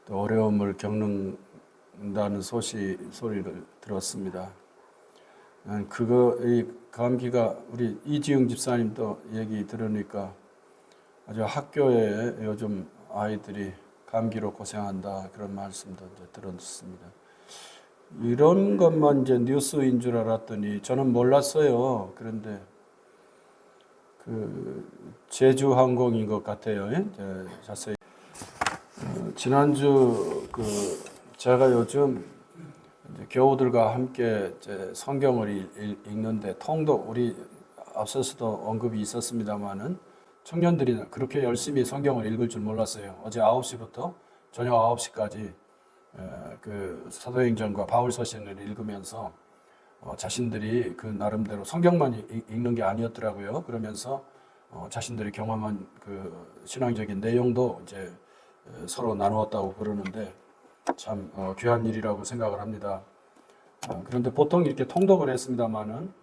또 어려움을 겪는다는 소리를 들었습니다. 이 감기가 우리 이지영 집사님도 얘기 들으니까 아주 학교에 요즘 아이들이 감기로 고생한다 그런 말씀도 이제 들었습니다. 이런 것만 이제 뉴스인 줄 알았더니 저는 몰랐어요. 그런데 그 제주항공인 것 같아요. 자세히 지난주 제가 요즘 이제 교우들과 함께 이제 성경을 읽는데 통독 우리 앞서서도 언급이 있었습니다만은 청년들이 그렇게 열심히 성경을 읽을 줄 몰랐어요. 어제 9시부터 저녁 9시까지 그 사도행전과 바울서신을 읽으면서 자신들이 그 나름대로 성경만 읽는 게 아니었더라고요. 그러면서 자신들이 경험한 그 신앙적인 내용도 이제 서로 나누었다고 그러는데 참 귀한 일이라고 생각을 합니다. 그런데 보통 이렇게 통독을 했습니다만은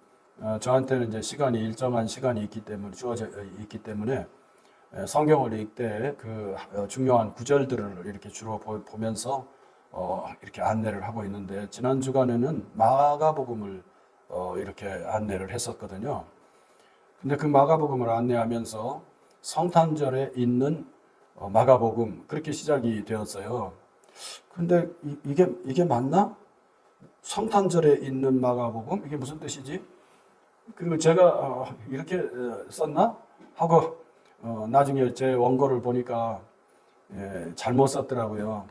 저한테는 이제 일정한 시간이 있기 때문에 주어져 있기 때문에 성경을 읽되 그 중요한 구절들을 이렇게 주로 보면서 이렇게 안내를 하고 있는데 지난 주간에는 마가복음을 이렇게 안내를 했었거든요. 근데 그 마가복음을 안내하면서 성탄절에 있는 마가복음 그렇게 시작이 되었어요. 근데 이게 맞나? 성탄절에 있는 마가복음 이게 무슨 뜻이지? 그리고 제가 이렇게 썼나? 하고 나중에 제 원고를 보니까 잘못 썼더라고요.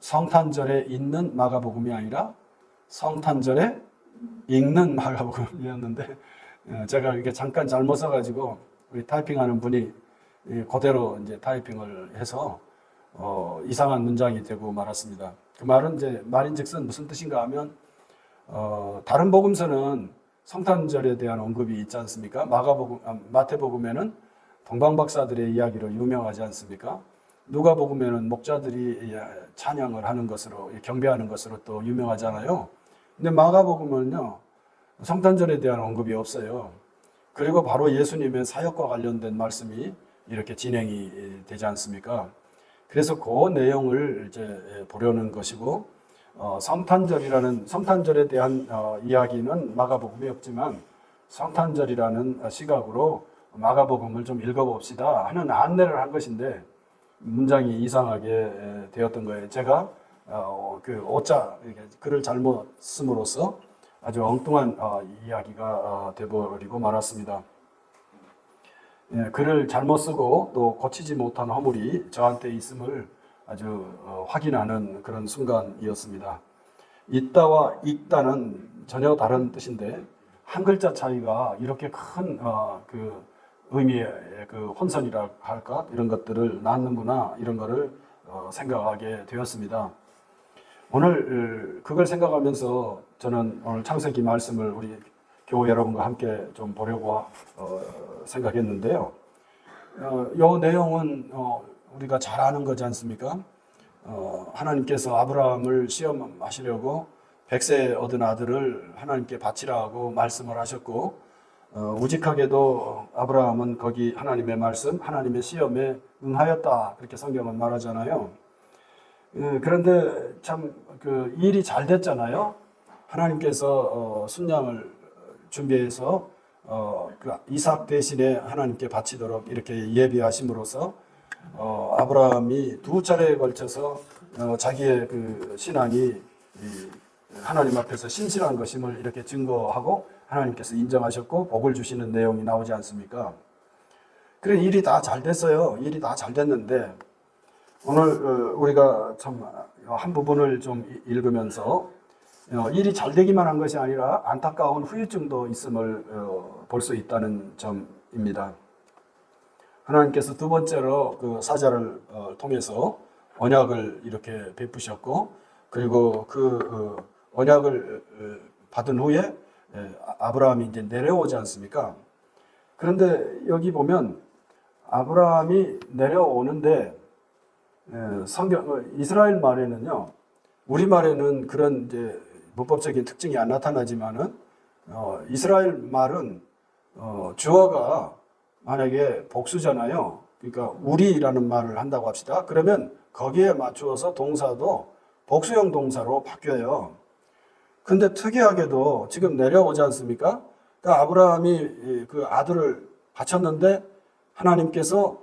성탄절에 있는 마가복음이 아니라 성탄절에 읽는 마가복음이었는데 제가 이렇게 잠깐 잘못 써가지고 우리 타이핑하는 분이 그대로 이제 타이핑을 해서 이상한 문장이 되고 말았습니다. 그 말은 이제 말인즉슨 무슨 뜻인가 하면 다른 복음서는 성탄절에 대한 언급이 있지 않습니까? 마태복음에는 동방박사들의 이야기로 유명하지 않습니까? 누가복음에는 목자들이 찬양을 하는 것으로 경배하는 것으로 또 유명하잖아요. 근데 마가복음은요 성탄절에 대한 언급이 없어요. 그리고 바로 예수님의 사역과 관련된 말씀이 이렇게 진행이 되지 않습니까? 그래서 그 내용을 이제 보려는 것이고 성탄절에 대한 이야기는 마가복음에 없지만 성탄절이라는 시각으로 마가복음을 좀 읽어봅시다 하는 안내를 한 것인데 문장이 이상하게 되었던 거예요. 제가 그 오자 글을 잘못 씀으로써 아주 엉뚱한 이야기가 되어버리고 말았습니다. 글을 잘못 쓰고 또 고치지 못한 허물이 저한테 있음을 아주 확인하는 그런 순간이었습니다. 있다와 읽다는 전혀 다른 뜻인데 한 글자 차이가 이렇게 큰 그 의미의 그 혼선이라 할까 이런 것들을 낳는구나 이런 거를 생각하게 되었습니다. 오늘 그걸 생각하면서 저는 오늘 창세기 말씀을 우리 교우 여러분과 함께 좀 보려고 생각했는데요. 이 내용은 우리가 잘 아는 거지 않습니까? 하나님께서 아브라함을 시험하시려고 100세 얻은 아들을 하나님께 바치라고 말씀을 하셨고 우직하게도 아브라함은 거기 하나님의 말씀, 하나님의 시험에 응하였다 그렇게 성경은 말하잖아요. 그런데 참 그 일이 잘 됐잖아요. 하나님께서 순양을 준비해서 그 이삭 대신에 하나님께 바치도록 이렇게 예비하심으로써 아브라함이 두 차례에 걸쳐서 자기의 그 신앙이 하나님 앞에서 신실한 것임을 이렇게 증거하고 하나님께서 인정하셨고 복을 주시는 내용이 나오지 않습니까? 그래 일이 다 잘 됐어요. 일이 다 잘 됐는데 오늘 우리가 참 한 부분을 좀 읽으면서 일이 잘 되기만 한 것이 아니라 안타까운 후유증도 있음을 볼 수 있다는 점입니다. 하나님께서 두 번째로 그 사자를 통해서 언약을 이렇게 베푸셨고 그리고 그 언약을 받은 후에 아브라함이 이제 내려오지 않습니까? 그런데 여기 보면 아브라함이 내려오는데 이스라엘 말에는요, 우리 말에는 그런 이제 문법적인 특징이 안 나타나지만은 이스라엘 말은 주어가 만약에 복수잖아요. 그러니까 우리라는 말을 한다고 합시다. 그러면 거기에 맞추어서 동사도 복수형 동사로 바뀌어요. 근데 특이하게도 지금 내려오지 않습니까? 그러니까 아브라함이 그 아들을 바쳤는데 하나님께서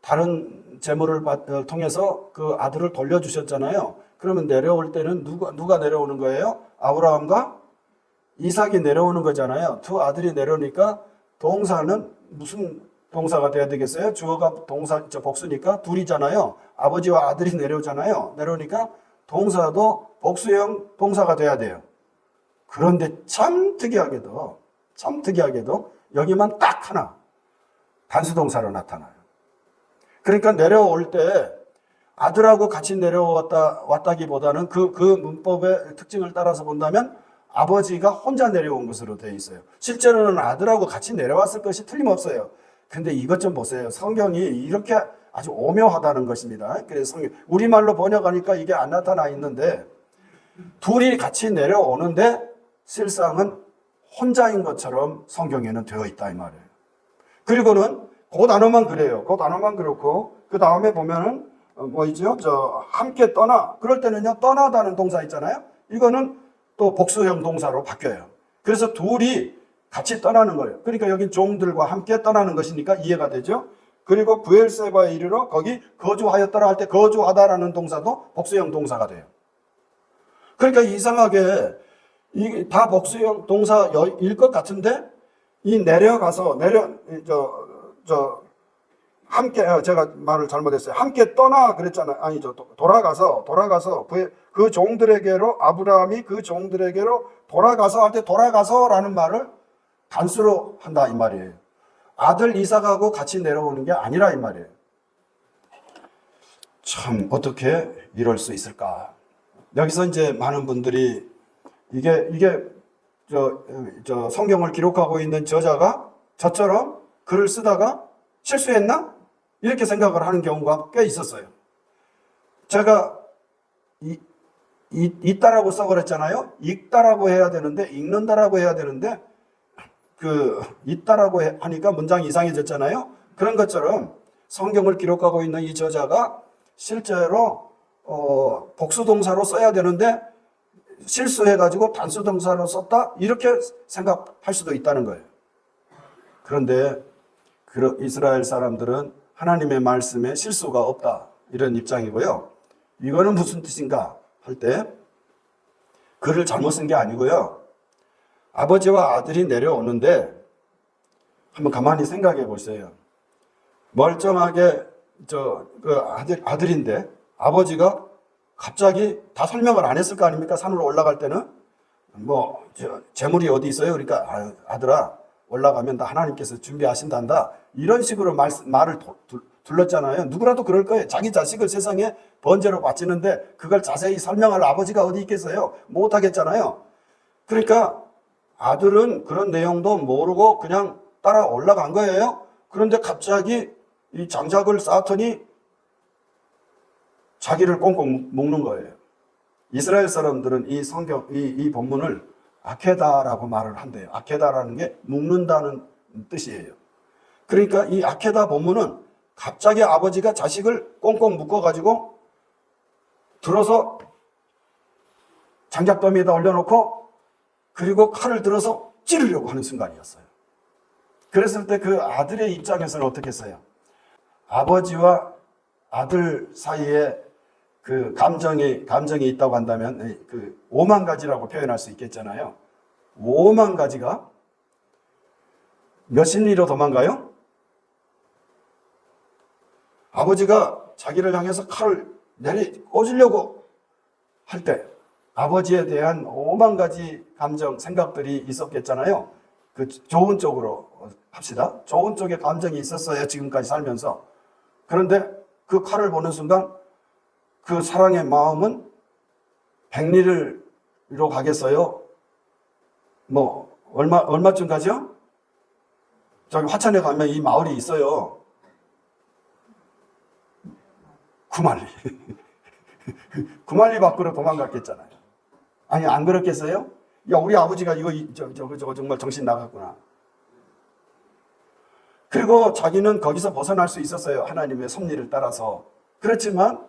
다른 재물을 통해서 그 아들을 돌려주셨잖아요. 그러면 내려올 때는 누가 내려오는 거예요? 아브라함과 이삭이 내려오는 거잖아요. 두 아들이 내려오니까 동사는 무슨 동사가 돼야 되겠어요? 주어가 동사, 복수니까 둘이잖아요. 아버지와 아들이 내려오잖아요. 내려오니까 동사도 복수형 동사가 돼야 돼요. 그런데 참 특이하게도 여기만 딱 하나 단수동사로 나타나요. 그러니까 내려올 때 아들하고 같이 왔다기보다는 그 문법의 특징을 따라서 본다면 아버지가 혼자 내려온 것으로 되어 있어요. 실제로는 아들하고 같이 내려왔을 것이 틀림없어요. 근데 이것 좀 보세요. 성경이 이렇게 아주 오묘하다는 것입니다. 그래서 우리말로 번역하니까 이게 안 나타나 있는데 둘이 같이 내려오는데 실상은 혼자인 것처럼 성경에는 되어 있다 이 말이에요. 그리고는 그 단어만 그래요. 그 단어만 그렇고 그 다음에 보면은 뭐이죠? 함께 떠나. 그럴 때는요 떠나다는 동사 있잖아요. 이거는 또 복수형 동사로 바뀌어요. 그래서 둘이 같이 떠나는 거예요. 그러니까 여기 종들과 함께 떠나는 것이니까 이해가 되죠. 그리고 브엘세바에 이르러 거기 거주하였더라 할 때 거주하다라는 동사도 복수형 동사가 돼요. 그러니까 이상하게 이게 다 복수형 동사일 것 같은데 이 내려가서 함께 제가 말을 잘못했어요. 함께 떠나 그랬잖아요. 아니죠. 돌아가서 그 종들에게로 아브라함이 그 종들에게로 돌아가서 할 때 돌아가서라는 말을 단수로 한다 이 말이에요. 아들 이삭하고 같이 내려오는 게 아니라 이 말이에요. 참 어떻게 이럴 수 있을까? 여기서 이제 많은 분들이 이게 성경을 기록하고 있는 저자가 저처럼 글을 쓰다가 실수했나? 이렇게 생각을 하는 경우가 꽤 있었어요. 제가 있다라고 써버렸잖아요. 읽다라고 해야 되는데 읽는다라고 해야 되는데 있다라고 하니까 문장이 이상해졌잖아요. 그런 것처럼 성경을 기록하고 있는 이 저자가 실제로 복수동사로 써야 되는데 실수해가지고 단수동사로 썼다 이렇게 생각할 수도 있다는 거예요. 그런데 이스라엘 사람들은 하나님의 말씀에 실수가 없다 이런 입장이고요. 이거는 무슨 뜻인가 할 때 글을 잘못 쓴 게 아니고요. 아버지와 아들이 내려오는데 한번 가만히 생각해 보세요. 멀쩡하게 아들인데 아버지가 갑자기 다 설명을 안 했을 거 아닙니까? 산으로 올라갈 때는 재물이 어디 있어요? 그러니까 아들아 올라가면 다 하나님께서 준비하신단다. 이런 식으로 말을 둘렀잖아요. 누구라도 그럴 거예요. 자기 자식을 세상에 번제로 바치는데 그걸 자세히 설명할 아버지가 어디 있겠어요? 못 하겠잖아요. 그러니까 아들은 그런 내용도 모르고 그냥 따라 올라간 거예요. 그런데 갑자기 이 장작을 쌓더니 자기를 꽁꽁 묶는 거예요. 이스라엘 사람들은 이 본문을 아케다라고 말을 한대요. 아케다라는 게 묶는다는 뜻이에요. 그러니까 이 아케다 본문은 갑자기 아버지가 자식을 꽁꽁 묶어가지고 들어서 장작더미에다 올려놓고 그리고 칼을 들어서 찌르려고 하는 순간이었어요. 그랬을 때 그 아들의 입장에서는 어떻게 했어요? 아버지와 아들 사이에 그 감정이 있다고 한다면 그 5만 가지라고 표현할 수 있겠잖아요. 5만 가지가 몇십 리로 도망가요? 아버지가 자기를 향해서 칼을 꽂으려고 할 때 아버지에 대한 5만 가지 감정, 생각들이 있었겠잖아요. 그 좋은 쪽으로 합시다. 좋은 쪽에 감정이 있었어요. 지금까지 살면서. 그런데 그 칼을 보는 순간 그 사랑의 마음은 100리로 가겠어요? 얼마쯤 가죠? 저기 화천에 가면 이 마을이 있어요. 9만리. 9만리 밖으로 도망갔겠잖아요. 아니, 안 그렇겠어요? 야, 우리 아버지가 저거 정말 정신 나갔구나. 그리고 자기는 거기서 벗어날 수 있었어요. 하나님의 섭리를 따라서. 그렇지만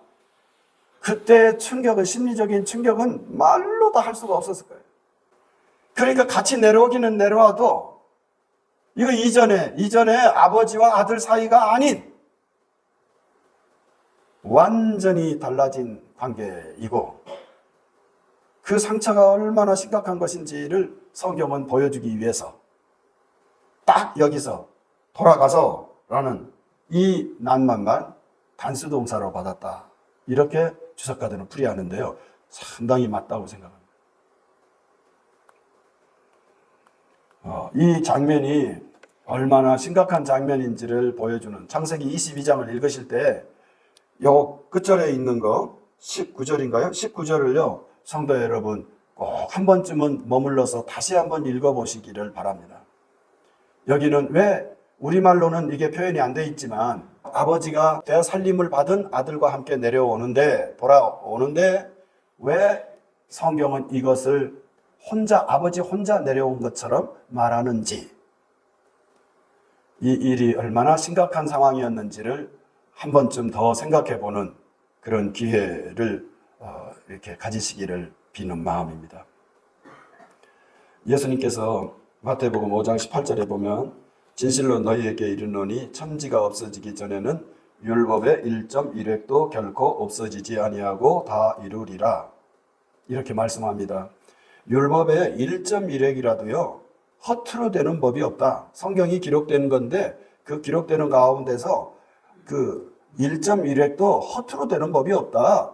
그때 충격은, 심리적인 충격은 말로 다 할 수가 없었을 거예요. 그러니까 같이 내려오기는 내려와도 이거 이전에 아버지와 아들 사이가 아닌 완전히 달라진 관계이고, 그 상처가 얼마나 심각한 것인지를 성경은 보여주기 위해서 딱 여기서 돌아가서라는 이 낱말만 단수동사로 받았다, 이렇게 주석가들은 풀이하는데요, 상당히 맞다고 생각합니다. 이 장면이 얼마나 심각한 장면인지를 보여주는 창세기 22장을 읽으실 때 요 끝절에 있는 거 19절인가요? 19절을요 성도 여러분 꼭 한 번쯤은 머물러서 다시 한번 읽어보시기를 바랍니다. 여기는 왜 우리말로는 이게 표현이 안 돼 있지만 아버지가 되살림을 받은 아들과 함께 돌아오는데 왜 성경은 이것을 아버지 혼자 내려온 것처럼 말하는지, 이 일이 얼마나 심각한 상황이었는지를 한 번쯤 더 생각해 보는 그런 기회를 이렇게 가지시기를 비는 마음입니다. 예수님께서 마태복음 5장 18절에 보면 진실로 너희에게 이르노니 천지가 없어지기 전에는 율법의 1.1획도 결코 없어지지 아니하고 다 이루리라, 이렇게 말씀합니다. 율법의 1.1획이라도요 허투루 되는 법이 없다. 성경이 기록되는 건데 그 기록되는 가운데서 그 1.1획도 허투루 되는 법이 없다.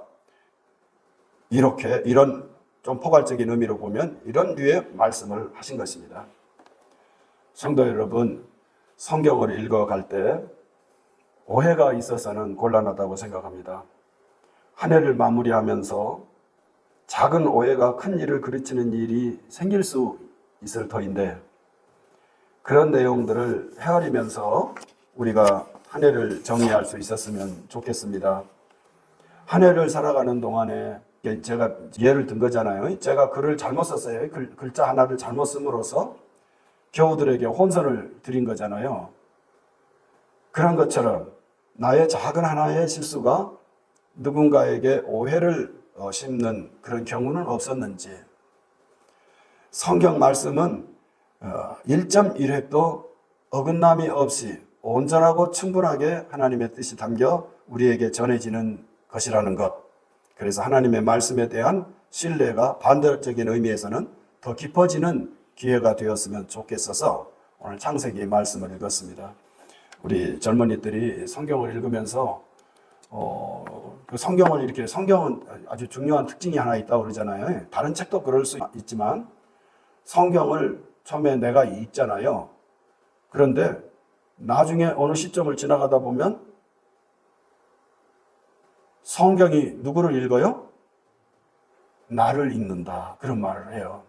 이런 좀 포괄적인 의미로 보면 이런 류의 말씀을 하신 것입니다. 성도 여러분, 성경을 읽어갈 때 오해가 있어서는 곤란하다고 생각합니다. 한 해를 마무리하면서 작은 오해가 큰 일을 그르치는 일이 생길 수 있을 터인데, 그런 내용들을 헤아리면서 우리가 한 해를 정리할 수 있었으면 좋겠습니다. 한 해를 살아가는 동안에 제가 예를 든 거잖아요. 제가 글을 잘못 썼어요. 글자 하나를 잘못 씀으로써 교우들에게 혼선을 드린 거잖아요. 그런 것처럼 나의 작은 하나의 실수가 누군가에게 오해를 심는 그런 경우는 없었는지, 성경 말씀은 1.1획도 어긋남이 없이 온전하고 충분하게 하나님의 뜻이 담겨 우리에게 전해지는 것이라는 것, 그래서 하나님의 말씀에 대한 신뢰가 반대적인 의미에서는 더 깊어지는 기회가 되었으면 좋겠어서 오늘 창세기 말씀을 읽었습니다. 우리 젊은이들이 성경을 읽으면서 성경은 아주 중요한 특징이 하나 있다고 그러잖아요. 다른 책도 그럴 수 있지만 성경을 처음에 내가 읽잖아요. 그런데 나중에 어느 시점을 지나가다 보면 성경이 누구를 읽어요? 나를 읽는다, 그런 말을 해요.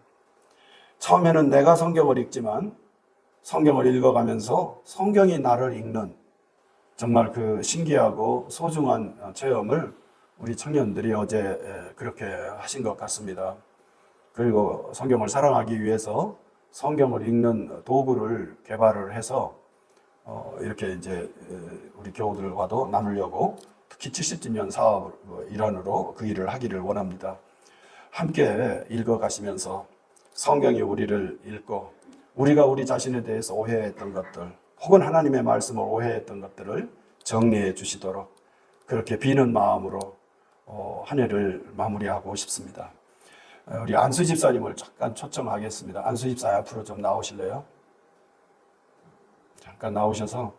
처음에는 내가 성경을 읽지만 성경을 읽어가면서 성경이 나를 읽는 정말 그 신기하고 소중한 체험을 우리 청년들이 어제 그렇게 하신 것 같습니다. 그리고 성경을 사랑하기 위해서 성경을 읽는 도구를 개발을 해서 이렇게 이제 우리 교우들과도 나누려고 특히 70주년 사업 일환으로 그 일을 하기를 원합니다. 함께 읽어가시면서 성경이 우리를 읽고 우리가 우리 자신에 대해서 오해했던 것들 혹은 하나님의 말씀을 오해했던 것들을 정리해 주시도록 그렇게 비는 마음으로 한 해를 마무리하고 싶습니다. 우리 안수 집사님을 잠깐 초청하겠습니다. 안수 집사 앞으로 좀 나오실래요? 잠깐 나오셔서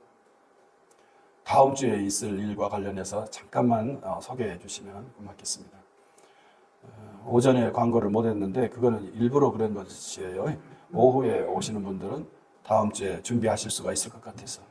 다음 주에 있을 일과 관련해서 잠깐만 소개해 주시면 고맙겠습니다. 오전에 광고를 못 했는데 그거는 일부러 그런 것이에요. 오후에 오시는 분들은 다음 주에 준비하실 수가 있을 것 같아서.